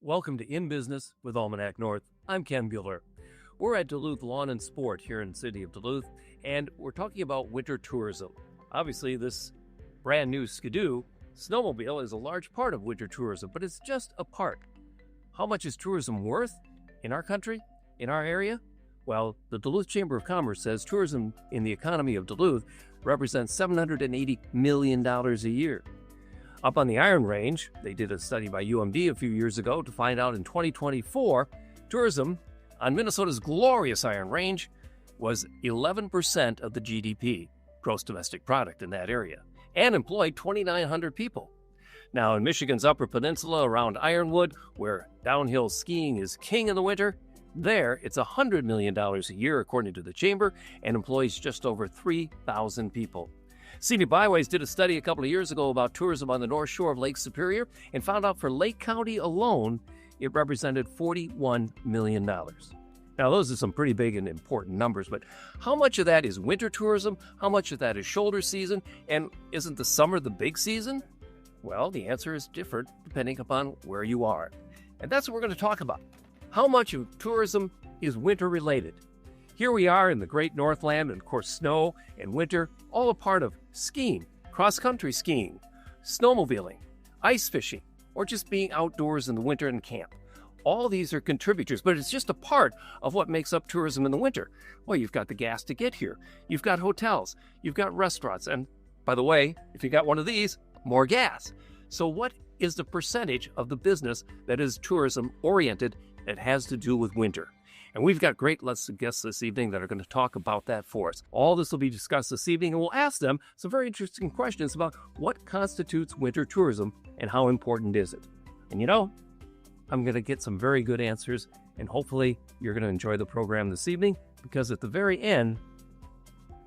Welcome to In Business with Almanac North. I'm Ken Bueller. We're at Duluth Lawn and Sport here in the city of Duluth, and we're talking about winter tourism. Obviously, this brand new Ski-Doo snowmobile is a large part of winter tourism, but it's just a part. How much is tourism worth in our country, in our area? Well, the Duluth Chamber of Commerce says tourism in the economy of Duluth represents $780 million a year. Up on the Iron Range, they did a study by UMD a few years ago to find out in 2024, tourism on Minnesota's glorious Iron Range was 11% of the GDP, gross domestic product, in that area, and employed 2,900 people. Now, in Michigan's Upper Peninsula around Ironwood, where downhill skiing is king in the winter, there it's $100 million a year, according to the Chamber, and employs just over 3,000 people. Scenic Byways did a study a couple of years ago about tourism on the North Shore of Lake Superior and found out for Lake County alone, it represented $41 million. Now, those are some pretty big and important numbers, but how much of that is winter tourism? How much of that is shoulder season? And isn't the summer the big season? Well, the answer is different depending upon where you are. And that's what we're going to talk about. How much of tourism is winter related? Here we are in the great Northland, and of course snow and winter, all a part of skiing, cross-country skiing, snowmobiling, ice fishing, or just being outdoors in the winter and camp. All these are contributors, but it's just a part of what makes up tourism in the winter. Well, you've got the gas to get here. You've got hotels. You've got restaurants. And by the way, if you got one of these, more gas. So what is the percentage of the business that is tourism-oriented that has to do with winter? And we've got great guests this evening that are going to talk about that for us. All this will be discussed this evening, and we'll ask them some very interesting questions about what constitutes winter tourism and how important is it. And you know, I'm going to get some very good answers, and hopefully you're going to enjoy the program this evening, because at the very end,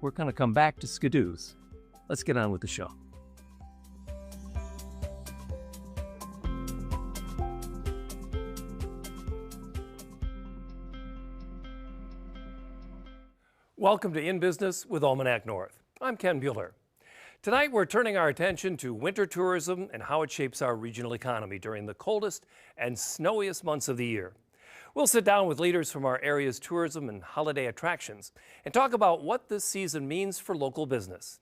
we're going to come back to Ski-Doos. Let's get on with the show. Welcome to In Business with Almanac North. I'm Ken Bueller. Tonight we're turning our attention to winter tourism and how it shapes our regional economy during the coldest and snowiest months of the year. We'll sit down with leaders from our area's tourism and holiday attractions and talk about what this season means for local business.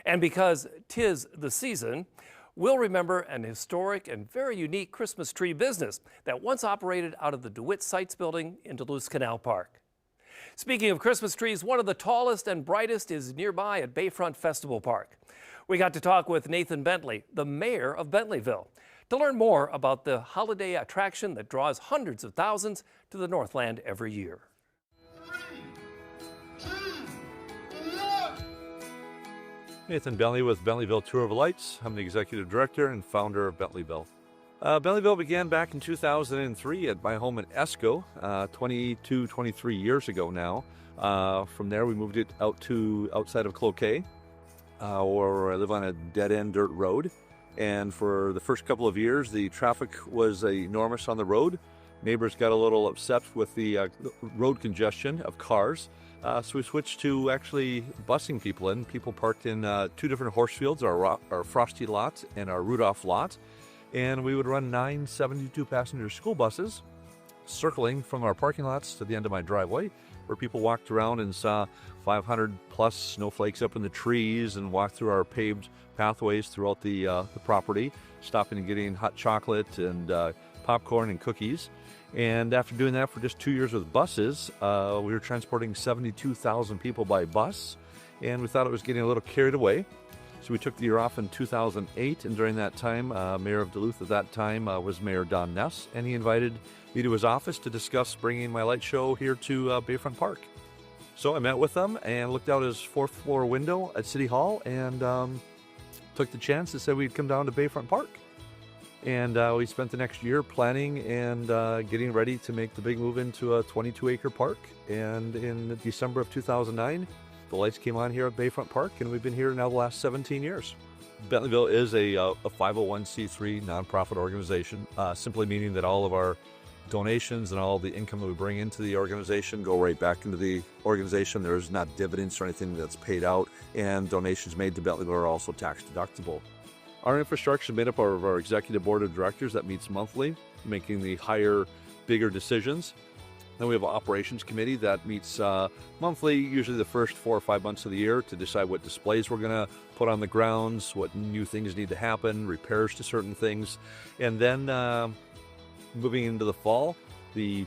And because 'tis the season, we'll remember an historic and very unique Christmas tree business that once operated out of the DeWitt Sites building in Duluth Canal Park. Speaking of Christmas trees, one of the tallest and brightest is nearby at Bayfront Festival Park. We got to talk with Nathan Bentley, the mayor of Bentleyville, to learn more about the holiday attraction that draws hundreds of thousands to the Northland every year. 3, 2, 1. Nathan Bentley with Bentleyville Tour of Lights. I'm the executive director and founder of Bentleyville. Bentleyville began back in 2003 at my home in Esco, 23 years ago now. From there, we moved it outside of Cloquet, where I live on a dead-end dirt road. And for the first couple of years, the traffic was enormous on the road. Neighbors got a little upset with the road congestion of cars. So we switched to actually busing people in. People parked in two different horse fields, our Frosty lot and our Rudolph lot. And we would run 9 72-passenger school buses circling from our parking lots to the end of my driveway, where people walked around and saw 500-plus snowflakes up in the trees and walked through our paved pathways throughout the property, stopping and getting hot chocolate and popcorn and cookies. And after doing that for just 2 years with buses, we were transporting 72,000 people by bus, and we thought it was getting a little carried away. So we took the year off in 2008, and during that time, Mayor of Duluth at that time was Mayor Don Ness, and he invited me to his office to discuss bringing my light show here to Bayfront Park. So I met with him and looked out his fourth floor window at City Hall and took the chance and said we'd come down to Bayfront Park. And we spent the next year planning and getting ready to make the big move into a 22-acre park. And in December of 2009, the lights came on here at Bayfront Park, and we've been here now the last 17 years. Bentleyville is a 501c3 nonprofit organization, simply meaning that all of our donations and all the income that we bring into the organization go right back into the organization. There's not dividends or anything that's paid out, and donations made to Bentleyville are also tax deductible. Our infrastructure is made up of our executive board of directors that meets monthly, making the higher, bigger decisions. Then we have an operations committee that meets monthly, usually the first 4 or 5 months of the year, to decide what displays we're going to put on the grounds, what new things need to happen, repairs to certain things. And then moving into the fall, the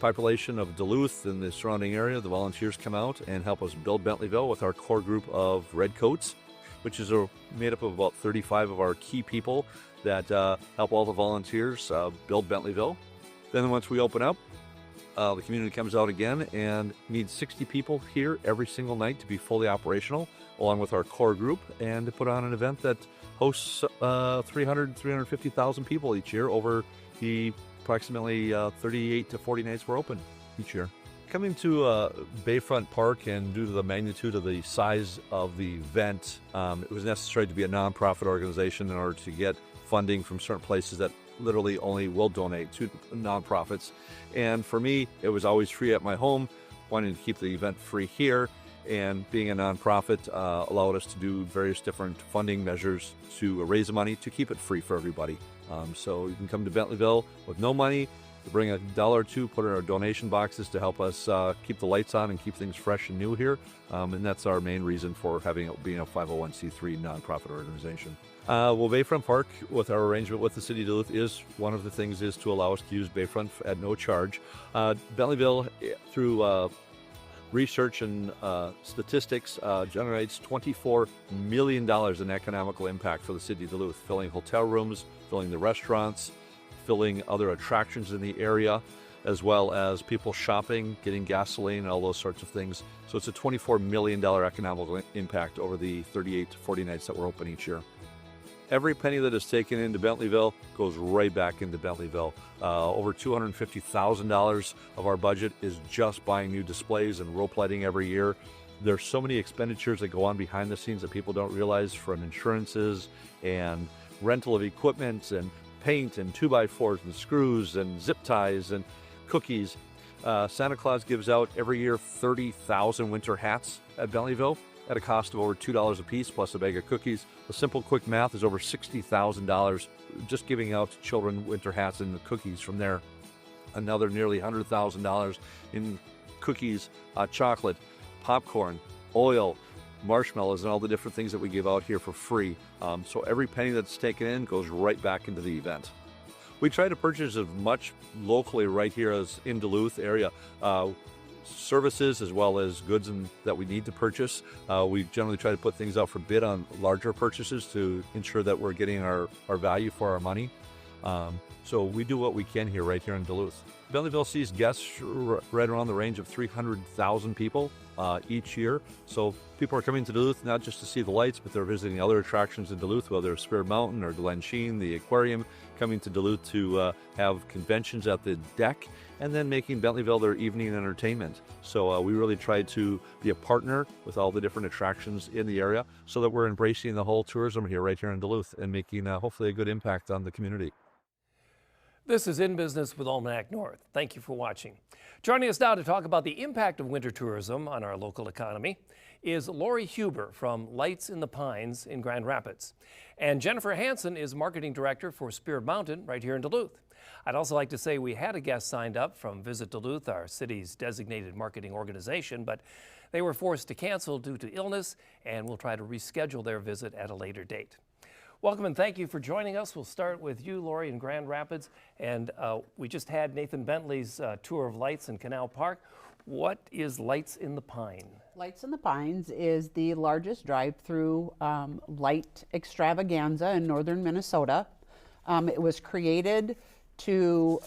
population of Duluth and the surrounding area, the volunteers come out and help us build Bentleyville with our core group of Redcoats, which is made up of about 35 of our key people that help all the volunteers build Bentleyville. Then once we open up, the community comes out again and needs 60 people here every single night to be fully operational, along with our core group, and to put on an event that hosts 350,000 people each year over the approximately 38 to 40 nights we're open each year. Coming to Bayfront Park, and due to the magnitude of the size of the event, it was necessary to be a nonprofit organization in order to get funding from certain places that literally only will donate to nonprofits. And for me, it was always free at my home, wanting to keep the event free here, and being a nonprofit allowed us to do various different funding measures to raise the money to keep it free for everybody. So you can come to Bentleyville with no money, to bring $1 or $2, put in our donation boxes to help us keep the lights on and keep things fresh and new here. And that's our main reason for having it being a 501c3 nonprofit organization. Well, Bayfront Park, with our arrangement with the City of Duluth, is one of the things is to allow us to use Bayfront at no charge. Bentleyville, through research and statistics, generates $24 million in economical impact for the City of Duluth, filling hotel rooms, filling the restaurants, filling other attractions in the area, as well as people shopping, getting gasoline, and all those sorts of things. So it's a $24 million economical impact over the 38 to 40 nights that we're open each year. Every penny that is taken into Bentleyville goes right back into Bentleyville. Over $250,000 of our budget is just buying new displays and rope lighting every year. There's so many expenditures that go on behind the scenes that people don't realize, from insurances and rental of equipment and paint and 2x4s and screws and zip ties and cookies. Santa Claus gives out every year 30,000 winter hats at Bentleyville at a cost of over $2 a piece, plus a bag of cookies. The simple quick math is over $60,000 just giving out to children winter hats and the cookies from there. Another nearly $100,000 in cookies, chocolate, popcorn, oil, marshmallows, and all the different things that we give out here for free. So every penny that's taken in goes right back into the event. We try to purchase as much locally right here as in Duluth area. Services as well as goods that we need to purchase. We generally try to put things out for bid on larger purchases to ensure that we're getting our value for our money. So we do what we can here right here in Duluth. Bentleyville sees guests right around the range of 300,000 people each year. So people are coming to Duluth not just to see the lights, but they're visiting other attractions in Duluth, whether it's Spirit Mountain or Glen Sheen, the aquarium, coming to Duluth to have conventions at the deck, and then making Bentleyville their evening entertainment. So we really try to be a partner with all the different attractions in the area so that we're embracing the whole tourism here right here in Duluth and making hopefully a good impact on the community. This is In Business with Almanac North. Thank you for watching. Joining us now to talk about the impact of winter tourism on our local economy is Lori Huber from Lights in the Pines in Grand Rapids. And Jennifer Hansen is Marketing Director for Spirit Mountain right here in Duluth. I'd also like to say we had a guest signed up from Visit Duluth, our city's designated marketing organization, but they were forced to cancel due to illness, and we'll try to reschedule their visit at a later date. Welcome and thank you for joining us. We'll start with you, Lori, in Grand Rapids. And we just had Nathan Bentley's tour of Lights in Canal Park. What is Lights in the Pine? Lights in the Pines is the largest drive-through light extravaganza in northern Minnesota. It was created to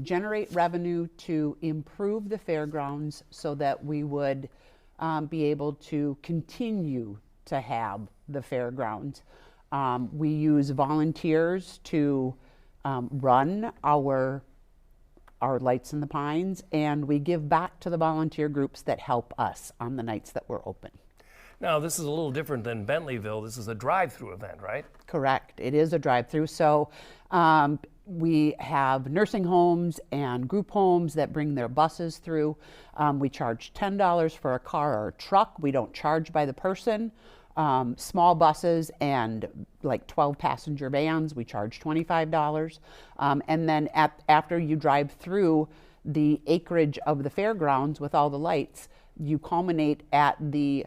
generate revenue to improve the fairgrounds so that we would be able to continue to have the fairgrounds. We use volunteers to run our Lights in the Pines, and we give back to the volunteer groups that help us on the nights that we're open. Now, this is a little different than Bentleyville. This is a drive-through event, right? Correct. It is a drive-through. So we have nursing homes and group homes that bring their buses through. We charge $10 for a car or a truck. We don't charge by the person. Small buses and like 12 passenger vans, we charge $25. And then after you drive through the acreage of the fairgrounds with all the lights, you culminate at the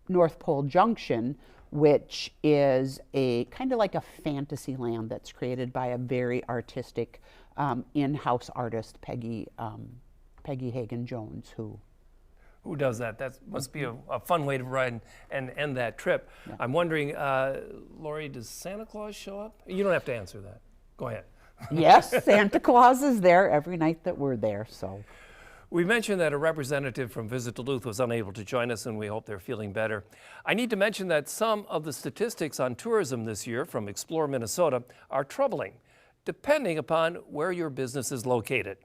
North Pole Junction, which is a kind of like a fantasy land that's created by a very artistic in-house artist, Peggy Hagen Jones, Who does that? That must be a fun way to ride and end that trip. Yeah. I'm wondering, Lori, does Santa Claus show up? You don't have to answer that. Go ahead. Yes, Santa Claus is there every night that we're there, so. We mentioned that a representative from Visit Duluth was unable to join us, and we hope they're feeling better. I need to mention that some of the statistics on tourism this year from Explore Minnesota are troubling, depending upon where your business is located.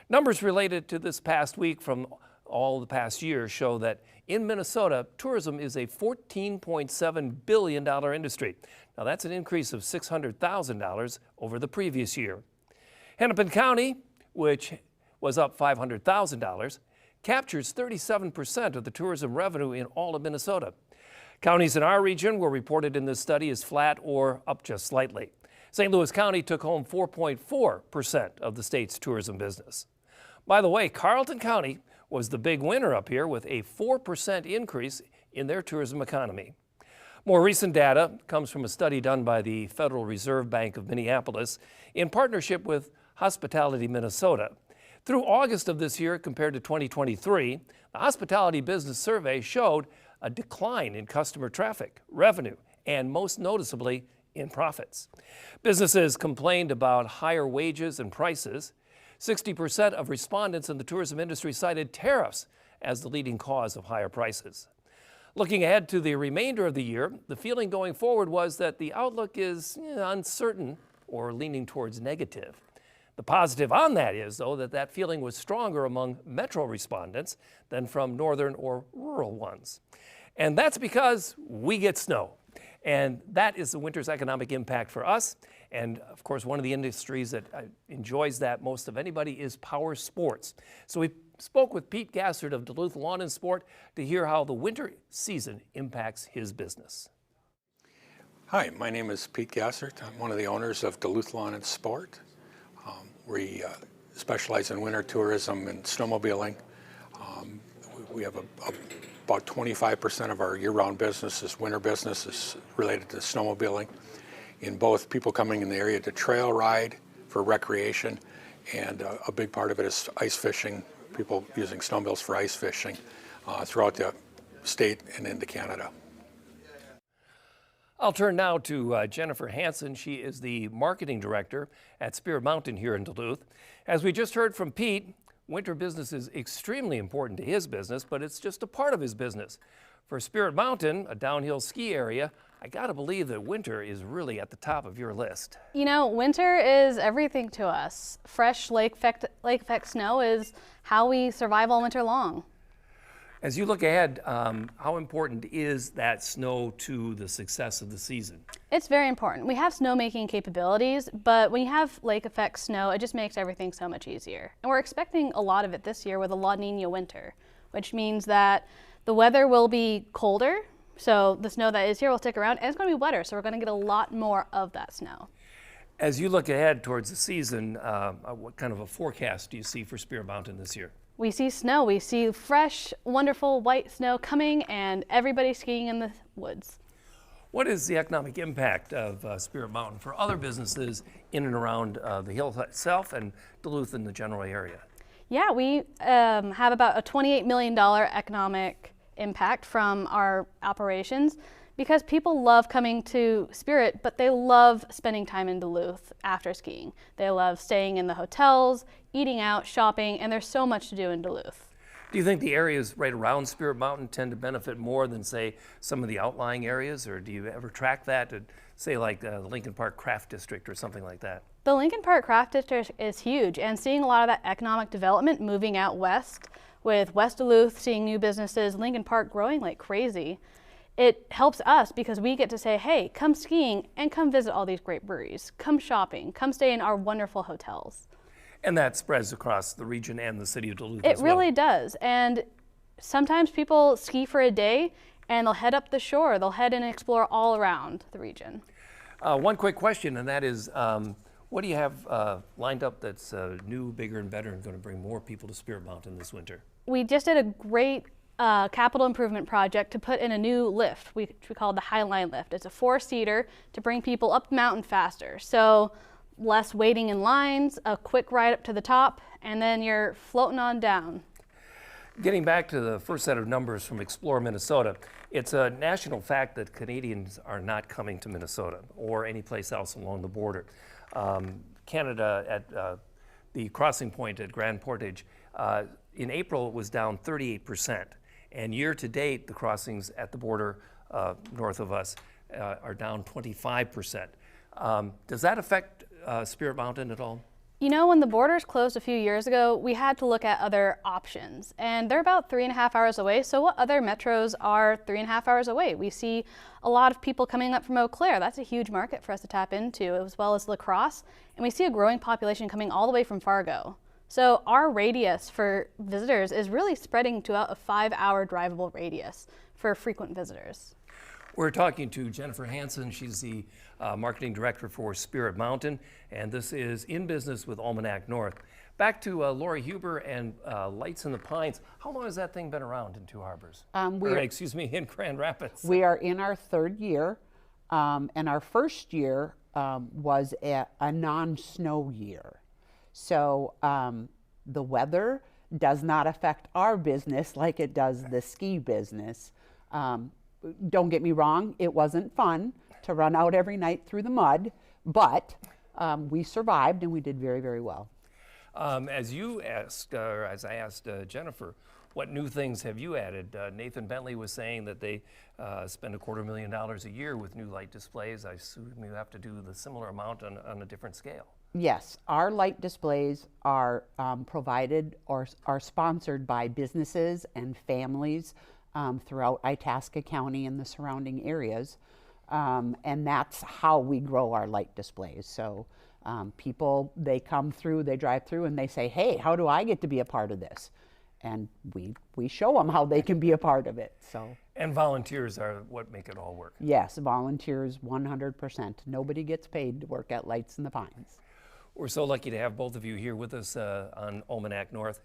Numbers related to this past week from all the past years show that in Minnesota, tourism is a $14.7 billion industry. Now that's an increase of $600,000 over the previous year. Hennepin County, which was up $500,000, captures 37% of the tourism revenue in all of Minnesota. Counties in our region were reported in this study as flat or up just slightly. St. Louis County took home 4.4% of the state's tourism business. By the way, Carleton County was the big winner up here with a 4% increase in their tourism economy. More recent data comes from a study done by the Federal Reserve Bank of Minneapolis in partnership with Hospitality Minnesota. Through August of this year compared to 2023, the Hospitality Business Survey showed a decline in customer traffic, revenue, and most noticeably in profits. Businesses complained about higher wages and prices. 60% of respondents in the tourism industry cited tariffs as the leading cause of higher prices. Looking ahead to the remainder of the year, the feeling going forward was that the outlook is uncertain or leaning towards negative. The positive on that is, though, that feeling was stronger among metro respondents than from northern or rural ones. And that's because we get snow. And that is the winter's economic impact for us. And of course, one of the industries that enjoys that most of anybody is power sports. So we spoke with Pete Gassert of Duluth Lawn and Sport to hear how the winter season impacts his business. Hi, my name is Pete Gassert. I'm one of the owners of Duluth Lawn and Sport. We specialize in winter tourism and snowmobiling. We have about 25% of our year-round business is winter business is related to snowmobiling, in both people coming in the area to trail ride for recreation, and a big part of it is ice fishing, people using snowmobiles for ice fishing throughout the state and into Canada. I'll turn now to Jennifer Hansen. She is the marketing director at Spirit Mountain here in Duluth. As we just heard from Pete, winter business is extremely important to his business, but it's just a part of his business. For Spirit Mountain, a downhill ski area, I gotta believe that winter is really at the top of your list. You know, winter is everything to us. Fresh lake effect snow is how we survive all winter long. As you look ahead, how important is that snow to the success of the season? It's very important. We have snowmaking capabilities, but when you have lake effect snow, it just makes everything so much easier. And we're expecting a lot of it this year with a La Nina winter, which means that the weather will be colder, so the snow that is here will stick around, and it's going to be wetter, so we're going to get a lot more of that snow. As you look ahead towards the season, what kind of a forecast do you see for Spirit Mountain this year? We see snow. We see fresh, wonderful white snow coming, and everybody skiing in the woods. What is the economic impact of Spirit Mountain for other businesses in and around the hill itself and Duluth and the general area? Yeah, we have about a $28 million economic impact from our operations because people love coming to Spirit, but they love spending time in Duluth after skiing. They love staying in the hotels, eating out, shopping, and there's so much to do in Duluth. Do you think the areas right around Spirit Mountain tend to benefit more than, say, some of the outlying areas, or do you ever track that to, say, like the Lincoln Park Craft District or something like that? The Lincoln Park Craft District is huge, and seeing a lot of that economic development moving out west, with West Duluth seeing new businesses, Lincoln Park growing like crazy, it helps us because we get to say, hey, come skiing and come visit all these great breweries, come shopping, come stay in our wonderful hotels. And that spreads across the region and the city of Duluth as well. It really does. And sometimes people ski for a day and they'll head up the shore. They'll head and explore all around the region. One quick question, and that is, what do you have lined up that's new, bigger, and better, and going to bring more people to Spirit Mountain this winter? We just did a great capital improvement project to put in a new lift, which we call the Highline Lift. It's a 4-seater to bring people up the mountain faster. So less waiting in lines, a quick ride up to the top, and then you're floating on down. Getting back to the first set of numbers from Explore Minnesota, it's a national fact that Canadians are not coming to Minnesota or any place else along the border. Canada at the crossing point at Grand Portage in April was down 38%, and year to date the crossings at the border north of us are down 25%. Does that affect Spirit Mountain at all? You know, when the borders closed a few years ago, we had to look at other options, and they're about 3.5 hours away. So what other metros are 3.5 hours away? We see a lot of people coming up from Eau Claire. That's a huge market for us to tap into, as well as La Crosse. And we see a growing population coming all the way from Fargo. So our radius for visitors is really spreading to about a 5-hour drivable radius for frequent visitors. We're talking to Jennifer Hansen. She's the marketing director for Spirit Mountain, and this is In Business with Almanac North. Back to Lori Huber and Lights in the Pines. How long has that thing been around in Two Harbors? In Grand Rapids. We are in our 3rd year, and our first year was a non-snow year. So the weather does not affect our business like it does the ski business. Don't get me wrong, it wasn't fun to run out every night through the mud, but we survived and we did very, very well. As you asked, or as I asked Jennifer, what new things have you added? Nathan Bentley was saying that they spend $250,000 a year with new light displays. I assume you have to do the similar amount on a different scale. Yes, our light displays are provided or are sponsored by businesses and families throughout Itasca County and the surrounding areas. And that's how we grow our light displays. So people, they come through, they drive through and they say, hey, how do I get to be a part of this? And we show them how they can be a part of it. So. And volunteers are what make it all work. Yes, volunteers 100%. Nobody gets paid to work at Lights in the Pines. We're so lucky to have both of you here with us on Almanac North.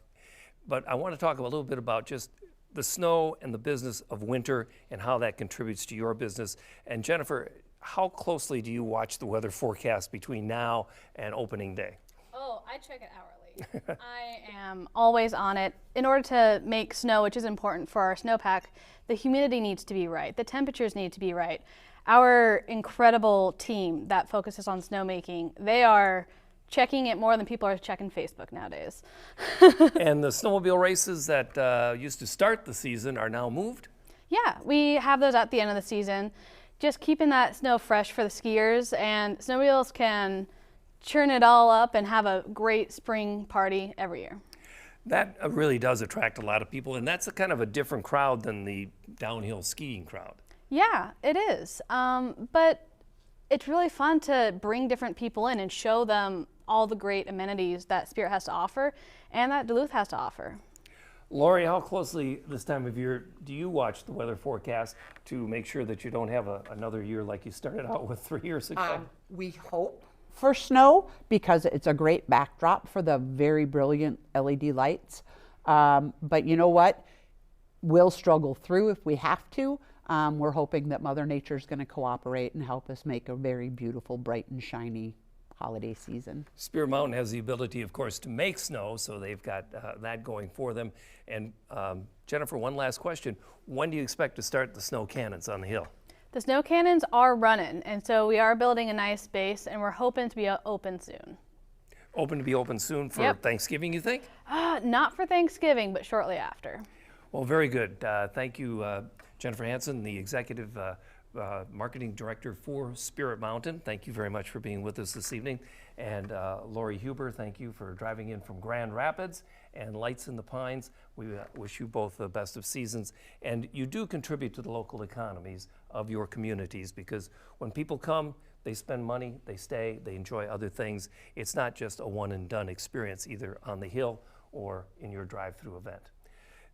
But I want to talk a little bit about just the snow and the business of winter and how that contributes to your business. And Jennifer, how closely do you watch the weather forecast between now and opening day? Oh, I check it hourly. I am always on it. In order to make snow, which is important for our snowpack, the humidity needs to be right. The temperatures need to be right. Our incredible team that focuses on snowmaking, they are checking it more than people are checking Facebook nowadays. And the snowmobile races that used to start the season are now moved? Yeah, we have those at the end of the season. Just keeping that snow fresh for the skiers, and snowmobiles can churn it all up and have a great spring party every year. That really does attract a lot of people, and that's a kind of a different crowd than the downhill skiing crowd. Yeah, it is. But it's really fun to bring different people in and show them all the great amenities that Spirit has to offer and that Duluth has to offer. Lori, how closely this time of year do you watch the weather forecast to make sure that you don't have another year like you started out with 3 years ago? We hope for snow because it's a great backdrop for the very brilliant LED lights. But you know what? We'll struggle through if we have to. We're hoping that Mother Nature is going to cooperate and help us make a very beautiful, bright and shiny holiday season. Spirit Mountain has the ability, of course, to make snow, so they've got that going for them. And Jennifer, one last question. When do you expect to start the snow cannons on the hill? The snow cannons are running, and so we are building a nice base, and we're hoping to be open soon. Open to be open soon for Thanksgiving, you think? Not for Thanksgiving, but shortly after. Well, very good. Thank you, Jennifer Hansen, the Executive Marketing Director for Spirit Mountain. Thank you very much for being with us this evening. And Lori Huber, thank you for driving in from Grand Rapids. And Lights in the Pines, we wish you both the best of seasons. And you do contribute to the local economies of your communities, because when people come, they spend money, they stay, they enjoy other things. It's not just a one and done experience either on the hill or in your drive-through event.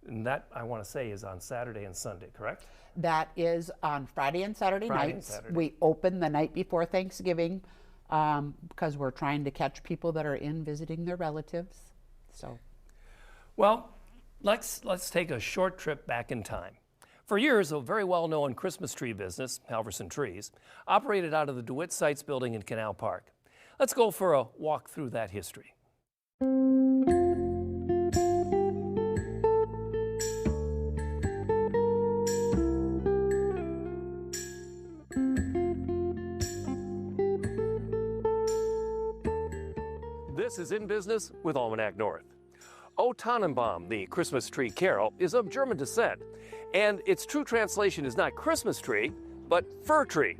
And that, I want to say, is on Saturday and Sunday, correct? That is on Friday and Saturday Friday and nights. Saturday. We open the night before Thanksgiving because we're trying to catch people that are in visiting their relatives. So, Well, let's take a short trip back in time. For years, a very well-known Christmas tree business, Halverson Trees, operated out of the DeWitt Sites building in Canal Park. Let's go for a walk through that history. This is In Business with Almanac North. O Tannenbaum, the Christmas tree carol, is of German descent, and its true translation is not Christmas tree, but fir tree,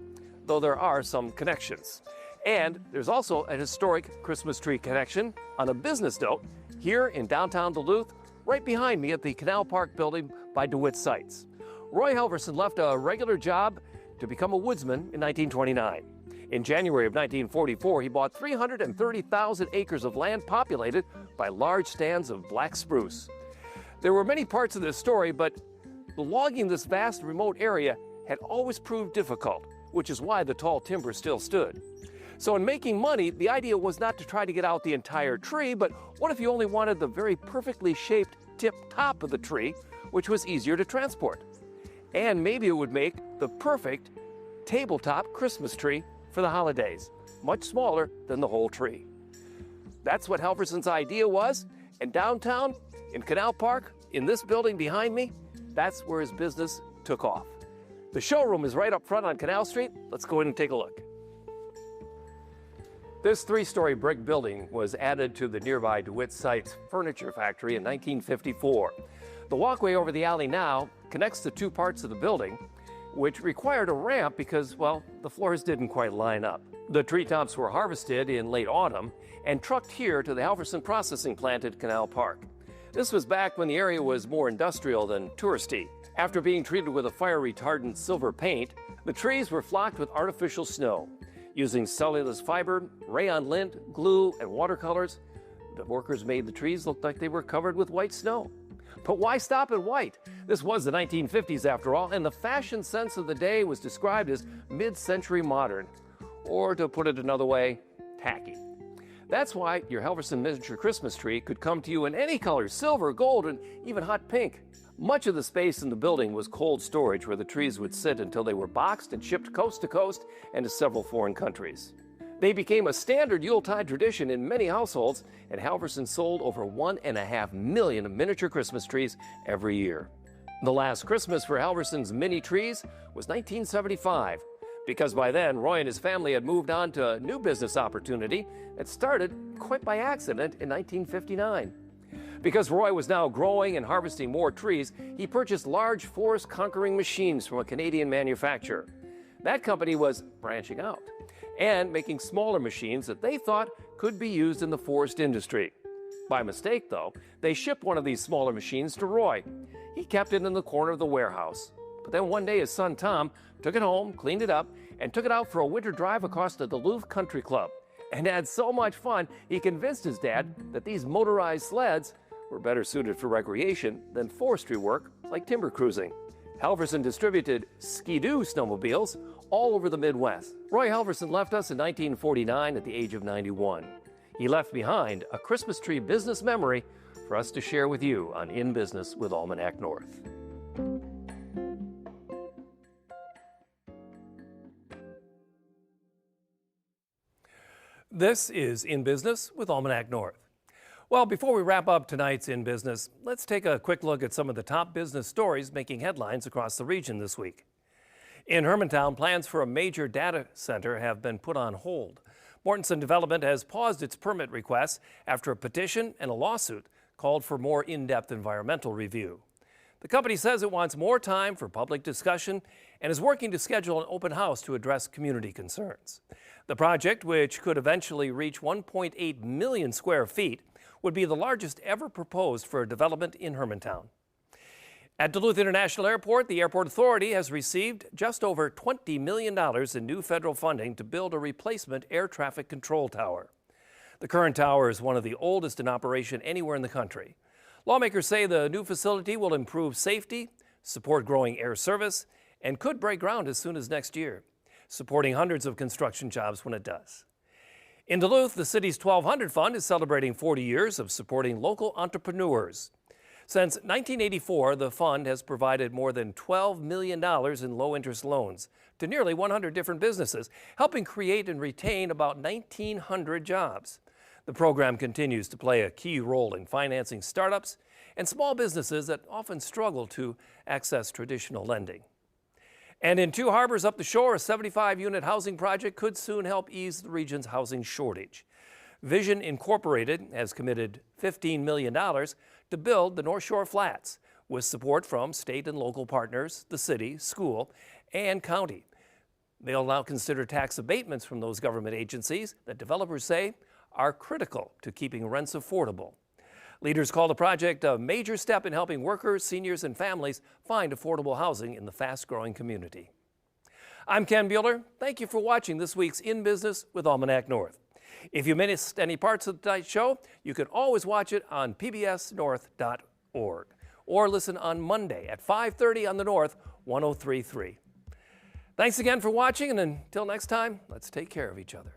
though there are some connections. And there's also a historic Christmas tree connection on a business note here in downtown Duluth, right behind me at the Canal Park building by DeWitt Sites. Roy Halverson left a regular job to become a woodsman in 1929. In January of 1944, he bought 330,000 acres of land populated by large stands of black spruce. There were many parts of this story, but logging this vast remote area had always proved difficult, which is why the tall timber still stood. So in making money, the idea was not to try to get out the entire tree, but what if you only wanted the very perfectly shaped tip top of the tree, which was easier to transport? And maybe it would make the perfect tabletop Christmas tree for the holidays, much smaller than the whole tree. That's what Halverson's idea was, and downtown, in Canal Park, in this building behind me, that's where his business took off. The showroom is right up front on Canal Street. Let's go in and take a look. This three-story brick building was added to the nearby DeWitt Sites furniture factory in 1954. The walkway over the alley now connects the two parts of the building, which required a ramp because, well, the floors didn't quite line up. The treetops were harvested in late autumn and trucked here to the Halverson processing plant at Canal Park. This was back when the area was more industrial than touristy. After being treated with a fire-retardant silver paint, the trees were flocked with artificial snow. Using cellulose fiber, rayon lint, glue, and watercolors, the workers made the trees look like they were covered with white snow. But why stop at white? This was the 1950s after all, and the fashion sense of the day was described as mid-century modern, or to put it another way, tacky. That's why your Halverson miniature Christmas tree could come to you in any color, silver, gold, and even hot pink. Much of the space in the building was cold storage where the trees would sit until they were boxed and shipped coast to coast and to several foreign countries. They became a standard Yuletide tradition in many households, and Halverson sold over 1.5 million miniature Christmas trees every year. The last Christmas for Halverson's mini trees was 1975, because by then Roy and his family had moved on to a new business opportunity that started quite by accident in 1959. Because Roy was now growing and harvesting more trees, he purchased large forest-conquering machines from a Canadian manufacturer. That company was branching out and making smaller machines that they thought could be used in the forest industry. By mistake, though, they shipped one of these smaller machines to Roy. He kept it in the corner of the warehouse. But then one day his son Tom took it home, cleaned it up, and took it out for a winter drive across the Duluth Country Club. And had so much fun, he convinced his dad that these motorized sleds were better suited for recreation than forestry work like timber cruising. Halverson distributed Ski-Doo snowmobiles all over the Midwest. Roy Halverson left us in 1949 at the age of 91. He left behind a Christmas tree business memory for us to share with you on In Business with Almanac North. This is In Business with Almanac North. Well, before we wrap up tonight's In Business, let's take a quick look at some of the top business stories making headlines across the region this week. In Hermantown, plans for a major data center have been put on hold. Mortenson Development has paused its permit requests after a petition and a lawsuit called for more in-depth environmental review. The company says it wants more time for public discussion and is working to schedule an open house to address community concerns. The project, which could eventually reach 1.8 million square feet, would be the largest ever proposed for a development in Hermantown. At Duluth International Airport, the Airport Authority has received just over $20 million in new federal funding to build a replacement air traffic control tower. The current tower is one of the oldest in operation anywhere in the country. Lawmakers say the new facility will improve safety, support growing air service, and could break ground as soon as next year, supporting hundreds of construction jobs when it does. In Duluth, the city's 1200 Fund is celebrating 40 years of supporting local entrepreneurs. Since 1984, the fund has provided more than $12 million in low-interest loans to nearly 100 different businesses, helping create and retain about 1,900 jobs. The program continues to play a key role in financing startups and small businesses that often struggle to access traditional lending. And in Two Harbors up the shore, a 75-unit housing project could soon help ease the region's housing shortage. Vision Incorporated has committed $15 million to build the North Shore Flats, with support from state and local partners, the city, school, and county. They'll now consider tax abatements from those government agencies that developers say are critical to keeping rents affordable. Leaders call the project a major step in helping workers, seniors, and families find affordable housing in the fast-growing community. I'm Ken Bueller. Thank you for watching this week's In Business with Almanac North. If you missed any parts of tonight's show, you can always watch it on pbsnorth.org or listen on Monday at 5:30 on the North 103.3. Thanks again for watching, and until next time, let's take care of each other.